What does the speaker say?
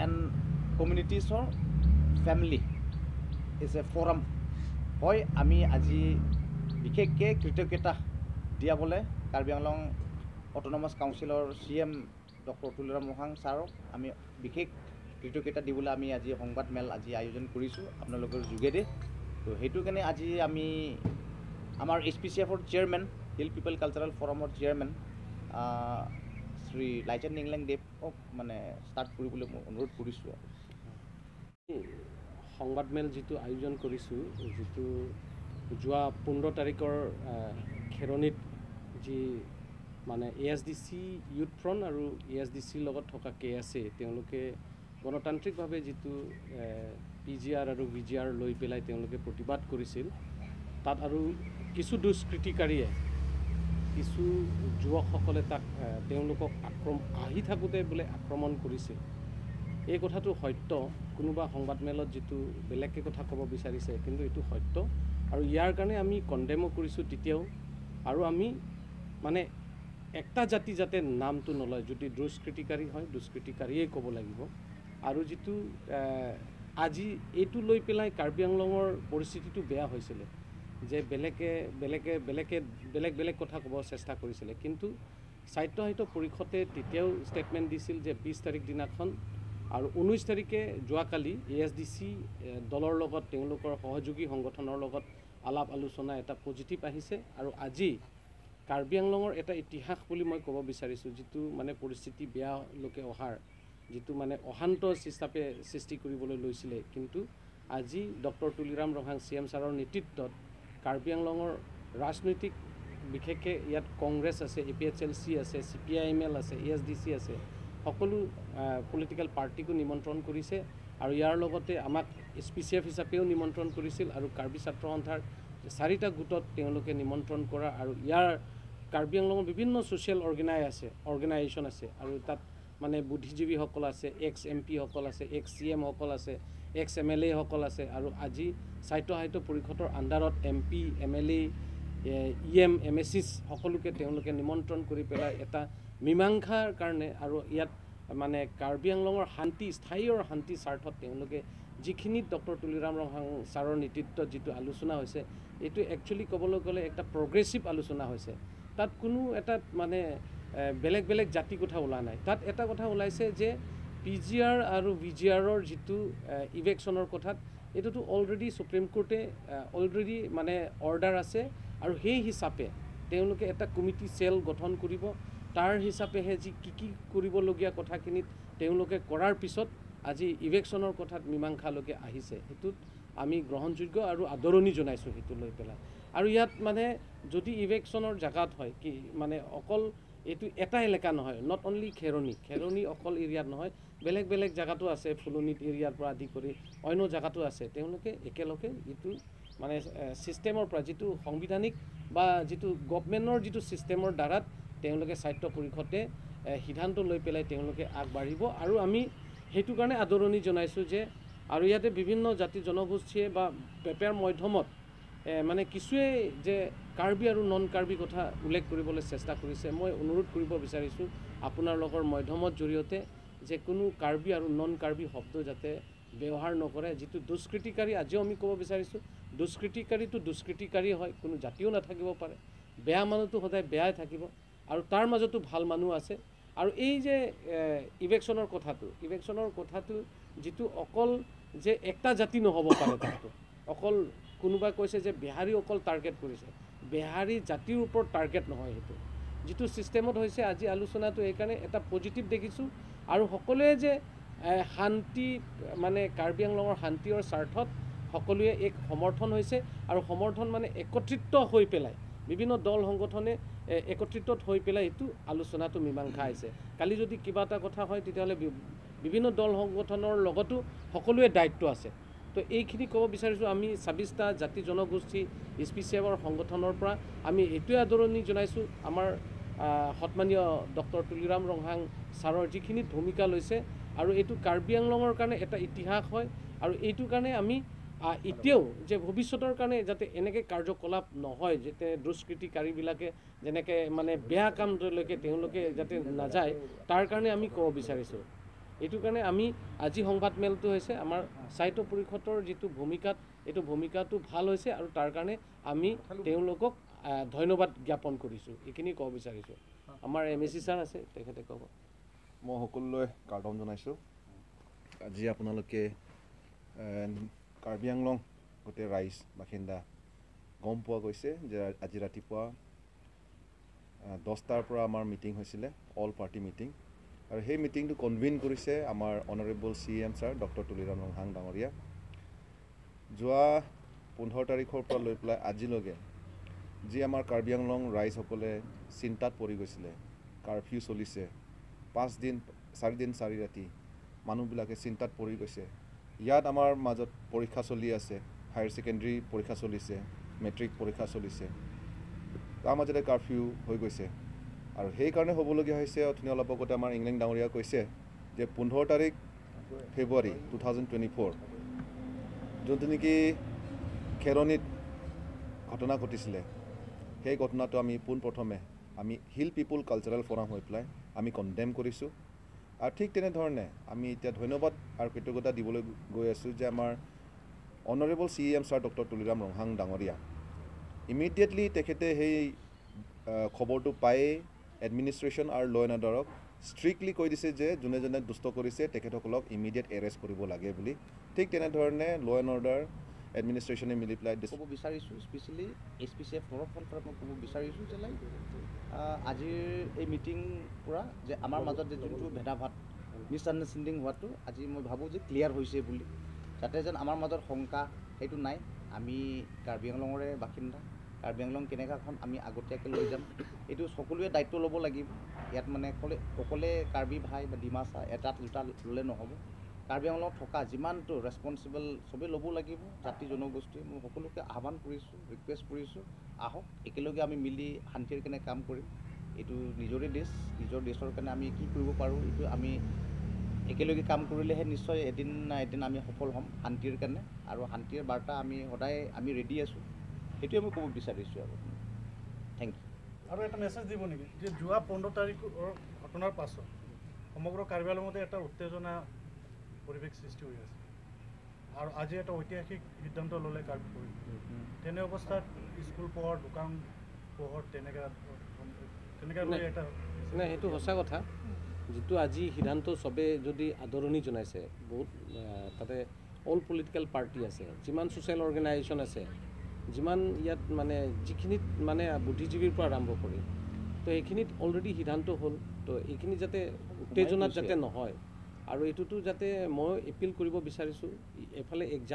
and communities or family is a forum হয় আমি আজি বিশেষকৈ কৃতজ্ঞতা দিয়াবলৈ কাৰ্বি আংলং অট'নমাছ কাউন্সিলৰ CM ডক্টৰ তুলিৰাম ৰংহাং ছাৰক আমি বিশেষ কৃতজ্ঞতা দিবলৈ আমি আজি সংবাদ মেল আজি আয়োজন কৰিছোঁ আপোনালোকৰ যোগেদি। তো সেইটো কাৰণে আজি আমি আমাৰ HPCFৰ চেয়াৰমেন হিল পিপল কালচাৰেল ফৰামৰ চেয়াৰমেন শ্ৰী লাইচেন ইংলেং দেৱক মানে ষ্টাৰ্ট কৰিবলৈ মই অনুৰোধ কৰিছোঁ। সংবাদ মেল যিটো আয়োজন কৰিছোঁ, যিটো যোৱা 15 তাৰিখৰ খেৰণিত যি মানে ASDC ইউথ ফ্ৰণ্ট আৰু ASDCৰ লগত থকা KAAC তেওঁলোকে গণতান্ত্ৰিকভাৱে যিটো PGR আৰু VGR লৈ পেলাই তেওঁলোকে প্ৰতিবাদ কৰিছিল, তাত আৰু কিছু দুষ্কৃতিকাৰীয়ে কিছু যুৱকসকলে তাক তেওঁলোকক আহি থাকোঁতে বোলে আক্ৰমণ কৰিছিল। এই কথাটো সত্য, কোনোবা সংবাদ মেলত যিটো বেলেগকৈ কথা ক'ব বিচাৰিছে, কিন্তু এইটো সত্য আৰু ইয়াৰ কাৰণে আমি কণ্ডেমো কৰিছোঁ তেতিয়াও। আৰু আমি মানে একটা জাতি যাতে নামটো নলয়, যদি দুষ্কৃতিকাৰী হয় দুষ্কৃতিকাৰীয়ে ক'ব লাগিব। আৰু যিটো আজি এইটো লৈ পেলাই কাৰ্বি আংলঙৰ পৰিস্থিতিটো বেয়া হৈছিলে যে বেলেগ কথা ক'ব চেষ্টা কৰিছিলে, কিন্তু সাহিত্য পৰিষদে তেতিয়াও ষ্টেটমেণ্ট দিছিল যে 20 তাৰিখ দিনাখন আৰু 19 তাৰিখে যোৱাকালি ASDC দলৰ লগত তেওঁলোকৰ সহযোগী সংগঠনৰ লগত আলাপ আলোচনা এটা পজিটিভ আহিছে। আৰু আজি কাৰ্বি আংলঙৰ এটা ইতিহাস বুলি মই ক'ব বিচাৰিছোঁ, যিটো মানে পৰিস্থিতি বেয়ালৈকে অহাৰ যিটো মানে অশান্ত হিচাপে সৃষ্টি কৰিবলৈ লৈছিলে, কিন্তু আজি ডক্টৰ তুলিৰাম ৰংহাং CM ছাৰৰ নেতৃত্বত কাৰ্বি আংলঙৰ ৰাজনৈতিক বিশেষকৈ ইয়াত কংগ্ৰেছ আছে, APHLC আছে, CPIML আছে, ASDC আছে, সকলো পলিটিকেল পাৰ্টিকো নিমন্ত্ৰণ কৰিছে। আৰু ইয়াৰ লগতে আমাক HPCF হিচাপেও নিমন্ত্ৰণ কৰিছিল আৰু কাৰ্বি ছাত্ৰ সন্থাৰ 4টা গোটত তেওঁলোকে নিমন্ত্ৰণ কৰা। আৰু ইয়াৰ কাৰ্বি আংলঙৰ বিভিন্ন ছ'চিয়েল অৰ্গেনাইজেশ্যন আছে আৰু তাত মানে বুদ্ধিজীৱীসকল আছে, ex-MP সকল আছে, ex-CM সকল আছে, ex-MLA সকল আছে। আৰু আজি সাহিত্য পৰিষদৰ আণ্ডাৰত MP, MLA, EM, MSCs সকলোকে তেওঁলোকে নিমন্ত্ৰণ কৰি পেলাই এটা মীমাংসাৰ কাৰণে আৰু ইয়াত মানে কাৰ্বি আংলঙৰ স্থায়ী শান্তি স্বাৰ্থত তেওঁলোকে যিখিনি ডক্টৰ তুলিৰাম ৰংহাং ছাৰৰ নেতৃত্বত যিটো আলোচনা হৈছে, এইটো একচুৱেলি ক'বলৈ গ'লে এটা প্ৰগ্ৰেছিভ আলোচনা হৈছে। তাত কোনো এটা মানে বেলেগ জাতি কথা ওলা নাই। তাত এটা কথা ওলাইছে যে PGR আৰু VGRৰ যিটো ইভেকশ্যনৰ কথাত, এইটোতো অলৰেডি সুপ্ৰিম কোৰ্টে অলৰেডি মানে অৰ্ডাৰ আছে আৰু সেই হিচাপে তেওঁলোকে এটা কমিটি চেল গঠন কৰিব। তাৰ হিচাপেহে যি কি কৰিবলগীয়া কথাখিনিত তেওঁলোকে কৰাৰ পিছত আজি ইভেকশ্যনৰ কথাত মীমাংসালৈকে আহিছে। সেইটোত আমি গ্ৰহণযোগ্য আৰু আদৰণি জনাইছোঁ সেইটো লৈ পেলাই। আৰু ইয়াত মানে যদি ইভেকশ্যনৰ জেগাত হয় কি মানে অকল এইটো এটা এলেকা নহয়, নট অনলি খেৰণি অকল এৰিয়াত নহয়, বেলেগ জেগাতো আছে, ফুলনিত এৰিয়াৰ পৰা আদি কৰি অন্য জেগাতো আছে। তেওঁলোকে একেলগে এইটো মানে ছিষ্টেমৰ পৰা যিটো সাংবিধানিক বা যিটো গভৰ্ণমেণ্টৰ যিটো ছিষ্টেমৰ দ্বাৰাত তেওঁলোকে সাহিত্য পৰিষদে সিদ্ধান্ত লৈ পেলাই তেওঁলোকে আগবাঢ়িব। আৰু আমি সেইটো কাৰণে আদৰণি জনাইছোঁ যে আৰু ইয়াতে বিভিন্ন জাতি জনগোষ্ঠীয়ে বা পেপাৰ মাধ্যমত মানে কিছুৱে যে কাৰ্বি আৰু নন কাৰ্বি কথা উল্লেখ কৰিবলৈ চেষ্টা কৰিছে। মই অনুৰোধ কৰিব বিচাৰিছোঁ আপোনালোকৰ মাধ্যমৰ জৰিয়তে যে কোনো কাৰ্বি আৰু নন কাৰ্বি শব্দ যাতে ব্যৱহাৰ নকৰে। যিটো দুষ্কৃতিকাৰী, আজিও আমি ক'ব বিচাৰিছোঁ দুষ্কৃতিকাৰীটো দুষ্কৃতিকাৰী হয়, কোনো জাতিও নাথাকিব পাৰে। বেয়া মানুহটো সদায় বেয়াই থাকিব আৰু তাৰ মাজতো ভাল মানুহ আছে। আৰু এই যে ইভেকশ্যনৰ কথাটো যিটো অকল যে একটা জাতি নহ'ব পাৰে, তাতো অকল কোনোবাই কৈছে যে বিহাৰী অকল টাৰ্গেট কৰিছে, বিহাৰী জাতিৰ ওপৰত টাৰ্গেট নহয়। সেইটো যিটো ছিষ্টেমত হৈছে আজি আলোচনাটো সেইকাৰণে এটা পজিটিভ দেখিছোঁ। আৰু সকলোৱে যে শান্তি মানে কাৰ্বি আংলঙৰ শান্তিৰ স্বাৰ্থত সকলোৱে এক সমৰ্থন হৈছে আৰু সমৰ্থন মানে একত্ৰিত হৈ পেলাই বিভিন্ন দল সংগঠনে একত্ৰিত হৈ পেলাই এইটো আলোচনাটো মীমাংসা হৈছে। কালি যদি কিবা এটা কথা হয় তেতিয়াহ'লে বিভিন্ন দল সংগঠনৰ লগতো সকলোৱে দায়িত্ব আছে। তো এইখিনি ক'ব বিচাৰিছোঁ আমি 26টা জাতি জনগোষ্ঠী HPCFৰ সংগঠনৰ পৰা আমি এইটোৱে আদৰণি জনাইছোঁ আমাৰ সন্মানীয় ডক্টৰ তুলিৰাম ৰংহাং ছাৰৰ যিখিনি ভূমিকা লৈছে। আৰু এইটো কাৰ্বি আংলঙৰ কাৰণে এটা ইতিহাস হয় আৰু এইটো কাৰণে আমি এতিয়াও যে ভৱিষ্যতৰ কাৰণে যাতে এনেকৈ কাৰ্যকলাপ নহয়, যাতে দুষ্কৃতিকাৰীবিলাকে যেনেকৈ মানে বেয়া কামলৈকে তেওঁলোকে যাতে নাযায়, তাৰ কাৰণে আমি ক'ব বিচাৰিছোঁ এইটো কাৰণে আমি আজি সংবাদ মেলটো হৈছে আমাৰ সাহিত্য পৰিষদৰ যিটো ভূমিকাত এইটো ভূমিকাটো ভাল হৈছে আৰু তাৰ কাৰণে আমি তেওঁলোকক ধন্যবাদ জ্ঞাপন কৰিছোঁ এইখিনি ক'ব বিচাৰিছোঁ আমাৰ MSc ছাৰ আছে তেখেতে ক'ব মই সকলোলৈ কাৰ্ডন জনাইছোঁ আজি আপোনালোকে কাৰ্বি আংলং গোটেই ৰাইজ বাসিন্দা গম পোৱা গৈছে যে আজি ৰাতিপুৱা 10টাৰ পৰা আমাৰ মিটিং হৈছিলে অল পাৰ্টি মিটিং আৰু সেই মিটিংটো কনভিন কৰিছে আমাৰ honourable CM sir doctor Tuliram Ronghang ডাঙৰীয়া যোৱা 15 তাৰিখৰ পৰা লৈ পেলাই আজিলৈকে যি আমাৰ কাৰ্বি আংলং ৰাইজসকলে চিন্তাত পৰি গৈছিলে কাৰফিউ চলিছে 4 দিন 4 ৰাতি মানুহবিলাকে চিন্তাত পৰি গৈছে ইয়াত আমাৰ মাজত পৰীক্ষা চলি আছে হায়াৰ ছেকেণ্ডাৰী পৰীক্ষা চলিছে মেট্ৰিক পৰীক্ষা চলিছে তাৰ মাজতে কাৰফিউ হৈ গৈছে আৰু সেইকাৰণে হ'বলগীয়া হৈছে অথনি অলপ আগতে আমাৰ ইংলেণ্ড ডাঙৰীয়া কৈছে যে 15 তাৰিখ ফেব্ৰুৱাৰী 2024 যোনটো নেকি খেৰণিত ঘটনা ঘটিছিলে সেই ঘটনাটো আমি পোনপ্ৰথমে আমি হিল পিপুল কালচাৰেল ফৰাম হৈ পেলাই আমি কণ্ডেম কৰিছোঁ আৰু ঠিক তেনেধৰণে আমি এতিয়া ধন্যবাদ আৰু কৃতজ্ঞতা দিবলৈ গৈ আছোঁ যে আমাৰ honourable CM sir doctor Tuliram Ronghang ডাঙৰীয়া ইমিডিয়েটলি তেখেতে সেই খবৰটো পায়ে এডমিনিষ্ট্ৰেশ্যন আৰু ল এণ্ড অৰ্ডাৰক ষ্ট্ৰিক্টলি কৈ দিছে যে যোনে যোনে দুষ্ট কৰিছে তেখেতসকলক ইমিডিয়েট এৰেষ্ট কৰিব লাগে বুলি ঠিক তেনেধৰণে ল এণ্ড অৰ্ডাৰ এডমিনিষ্ট্ৰেশ্যনে মিলি পেলাই ক'ব বিচাৰিছোঁ স্পেচিয়েলি HPCF তৰফৰ পৰা মই ক'ব বিচাৰিছোঁ যে লাইক আজিৰ এই মিটিং পৰা যে আমাৰ মাজত যে যোনটো ভেদাভাদ মিছআণ্ডাৰষ্টেণ্ডিং হোৱাটো আজি মই ভাবোঁ যে ক্লিয়াৰ হৈছে বুলি যাতে যেন আমাৰ মাজত শংকা সেইটো নাই আমি কাৰ্বি আংলঙৰে বাসিন্দা কাৰ্বি আংলং কেনেকুৱাখন আমি আগতীয়াকৈ লৈ যাম এইটো সকলোৱে দায়িত্ব ল'ব লাগিব ইয়াত মানে অকলে কাৰ্বি ভাই বা ডিমাচা এটা দুটা ল'লে নহ'ব কাৰ্বি আংলঙত থকা যিমানটো ৰেছপনচিবল চবেই ল'ব লাগিব জাতি জনগোষ্ঠী মই সকলোকে আহ্বান কৰিছোঁ ৰিকুৱেষ্ট কৰিছোঁ আহক একেলগে আমি মিলি শান্তিৰ কাৰণে কাম কৰিম এইটো নিজৰে দেশ নিজৰ দেশৰ কাৰণে আমি কি কৰিব পাৰোঁ এইটো আমি একেলগে কাম কৰিলেহে নিশ্চয় এদিন না এদিন আমি সফল হ'ম শান্তিৰ কাৰণে আৰু শান্তিৰ বাৰ্তা আমি সদায় আমি ৰেডি আছোঁ সেইটোৱে মই ক'ব বিচাৰিছোঁ আৰু থেংক ইউ আৰু এটা মেছেজ দিব নেকি যে যোৱা 15 তাৰিখৰ ঘটনাৰ পাছত সমগ্ৰ কাৰ্বি আংলঙতে এটা উত্তেজনা পৰিৱেশ সৃষ্টি হৈ আছে আৰু আজি এটা ঐতিহাসিক সিদ্ধান্ত ল'লে কাৰ্বি তেনে অৱস্থাত স্কুল পোহৰ দোকান পোহৰ তেনেকৈ লৈ এটা নাই সেইটো সঁচা কথা যিটো আজি সিদ্ধান্ত চবে যদি আদৰণি জনাইছে বহুত তাতে অল পলিটিকেল পাৰ্টি আছে যিমান ছ'চিয়েল অৰ্গেনাইজেশ্যন আছে যিমান ইয়াত মানে যিখিনিত মানে বুদ্ধিজীৱীৰ পৰা আৰম্ভ কৰি তো এইখিনিত অলৰেডি সিদ্ধান্ত হ'ল তো এইখিনি যাতে উত্তেজনাত যাতে নহয় আৰু এইটোতো যাতে মই এপিল কৰিব বিচাৰিছোঁ এফালে এক্সাম